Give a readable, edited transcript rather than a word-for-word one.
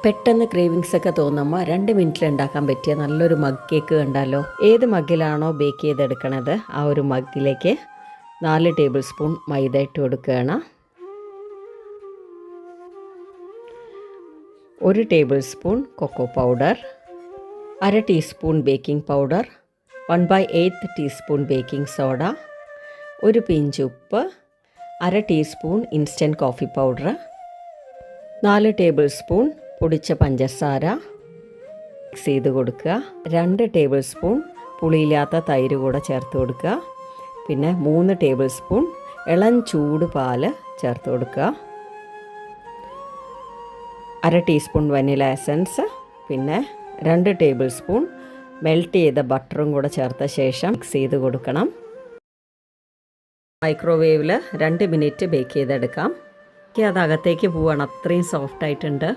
പെട്ടെന്ന് ക്രേവിങ്സ് ഒക്കെ തോന്നുമ്പോൾ 2 മിനിറ്റിൽ ഉണ്ടാക്കാൻ പറ്റിയ നല്ലൊരു മഗ് കേക്ക് കണ്ടാലോ. ഏത് മഗ്ഗിലാണോ ബേക്ക് ചെയ്തെടുക്കണത് ആ ഒരു മഗ്ഗിലേക്ക് 4 ടേബിൾ സ്പൂൺ മൈദ ഇട്ട് കൊടുക്കുകയാണ്. 1 tablespoon cocoa powder, 1/2 teaspoon baking powder, 1/8 teaspoon baking soda, 1 pinch ഉപ്പ്, 1/2 teaspoon instant coffee powder, 4 tablespoon പൊടിച്ച പഞ്ചസാര മിക്സ് ചെയ്ത് കൊടുക്കുക. 2 ടേബിൾ സ്പൂൺ പുളിയില്ലാത്ത തൈര് കൂടെ ചേർത്ത് കൊടുക്കുക. പിന്നെ 3 ടേബിൾ സ്പൂൺ ഇളം ചൂട് പാൽ ചേർത്ത് കൊടുക്കുക. 1/2 ടീസ്പൂൺ വനില എസൻസ്, പിന്നെ 2 ടേബിൾ സ്പൂൺ മെൽറ്റ് ചെയ്ത ബട്ടറും കൂടെ ചേർത്ത ശേഷം മിക്സ് ചെയ്ത് കൊടുക്കണം. മൈക്രോവേവിൽ 2 മിനിറ്റ് ബേക്ക് ചെയ്തെടുക്കാം. അത് അകത്തേക്ക് പോവുകയാണ്, അത്രയും സോഫ്റ്റായിട്ടുണ്ട്.